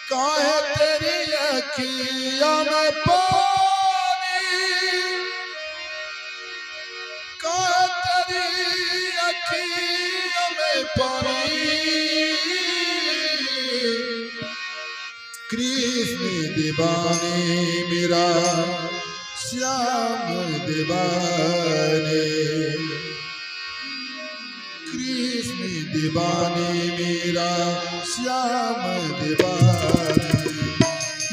काहे तेरी अखियों में पानी, काहे तेरी अखियों में पानी। कृष्ण दीवानी मेरा श्याम दीवाने, कृष्ण दीवानी मेरा श्याम दीवाने।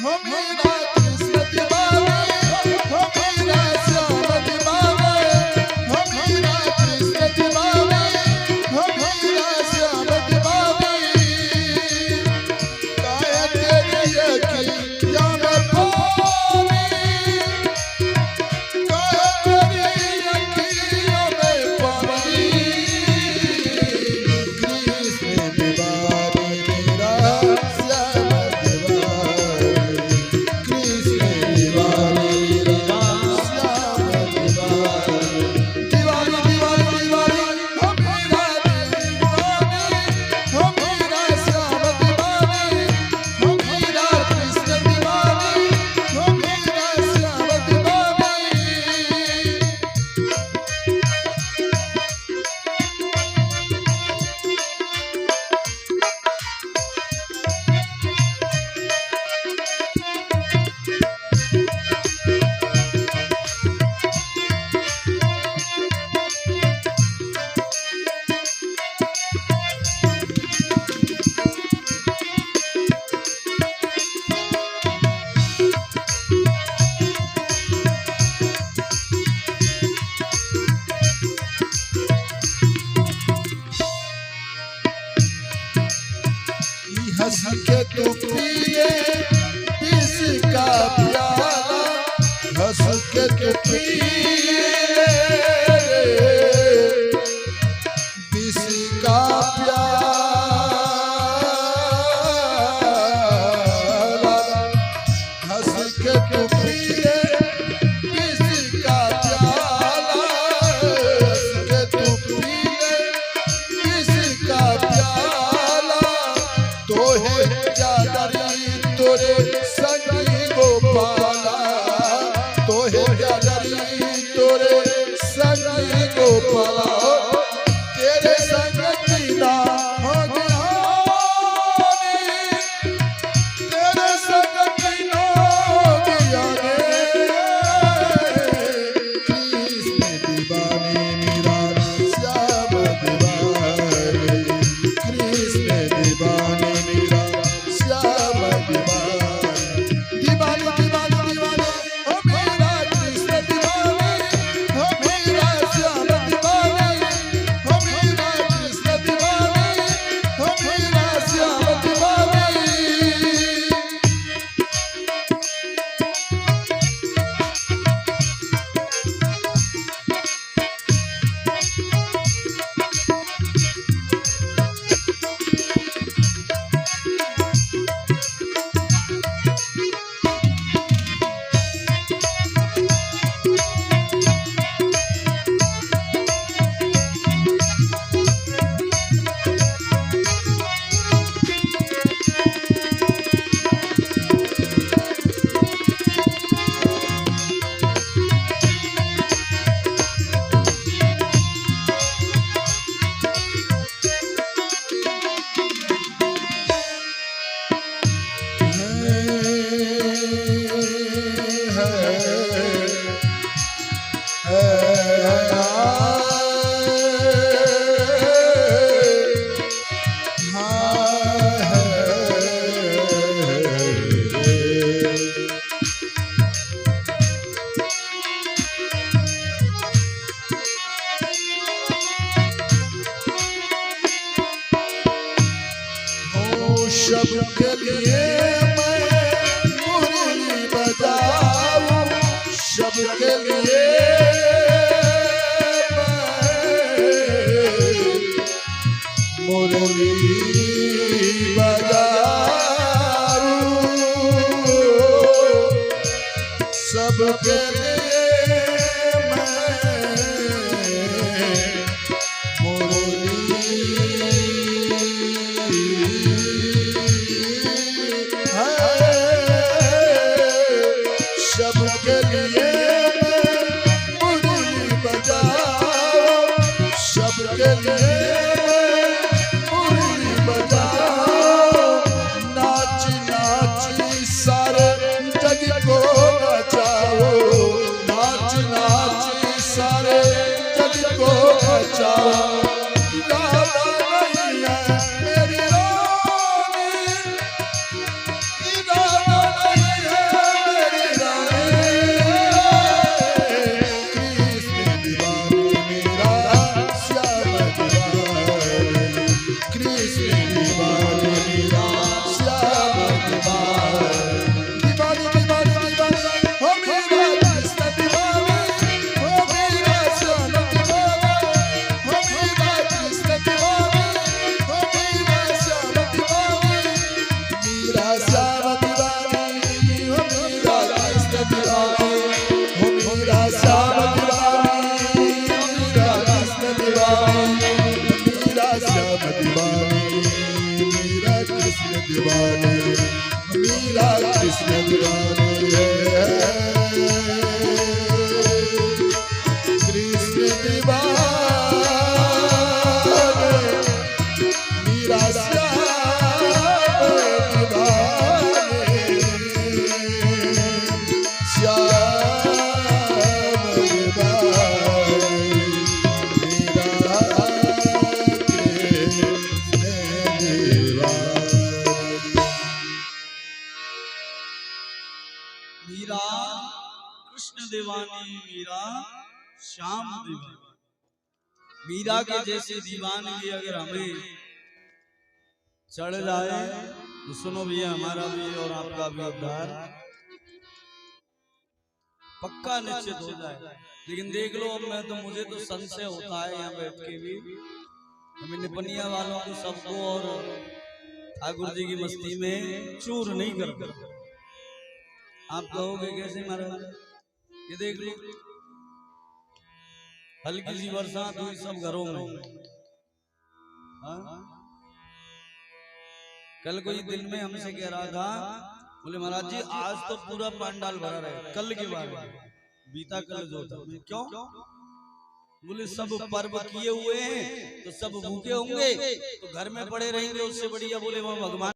हो मेरा कृष्ण दीवानी, हो मेरा श्याम दीवाने, हो मेरा कृष्ण दीवानी, हो मेरा श्याम दीवानी। काहे तेरी अखियों में पानी, काहे तेरी अखियों में पानी। कृष्ण दीवानी मेरा श्याम दीवाने, कृष्ण दीवानी मेरा श्याम दीवाने। दीवानी दीवानी दीवानी हो मेरा दीवानी, हो मेरा श्याम दीवानी, हो मेरा कृष्ण दीवानी, हो मेरा श्याम दीवानी। हंस के तू पिए विष का प्याला, हंस के तू पिए विष का प्याला, हंस के तू पिए विष का प्याला, हंस के तू पिए विष का प्याला। तोहे जादरी तोरे संगी गोपाला, तोहे जादरी तोरे संगी गोपाला। तेरे संग जीना हो ज्ञानी, तेरे संग जीना हो ज्ञानी। कृष्ण दीवानी मेरा श्याम दीवाने, कृष्ण दीवानी मेरा श्याम दीवाने। दीवानी दीवानी दीवानी हो मेरा कृष्ण दीवानी, हो मेरा श्याम दीवानी, हो मेरा कृष्ण दीवानी, हो मेरा श्याम दीवानी। सबके लिए मैं मुरली बजाऊं, सबके लिए मैं मुरली बजाऊं, सबके लिए मैं मुरली मीरा श्याम दीवानी हो मीरा कृष्ण दीवानी हो मीरा श्याम दीवानी हो मीरा कृष्ण दीवानी मीरा श्याम दीवानी मीरा कृष्ण दीवानी मीरा कृष्ण दीवानी कृष्ण दीवानी मीरा मीरा कृष्ण दीवानी मीरा श्याम दीवानी। मीरा के जैसी दीवानगी अगर हमें चढ़ जाए तो सुनो भैया, हमारा भी और आपका भी उद्धार पक्का निश्चित हो जाए। लेकिन देख लो, अब मैं तो मुझे तो संशय होता है यहाँ बैठ के भी, हमें निपनिया वालों को सबको और ठाकुर जी की मस्ती में चूर नहीं कर। आप कहोगे कैसे महाराज? ये देख लो, हल्की सी बरसात हुई सब घरों में। कल कोई दिन में हमसे कह रहा था, बोले महाराज जी आज तो पूरा पंडाल भरा रहे, कल के बारे में बीता कल जो था। क्यों? बोले सब पर्व किए हुए हैं तो सब भूखे होंगे, तो घर में पड़े रहेंगे, उससे बढ़िया बोले वहां भगवान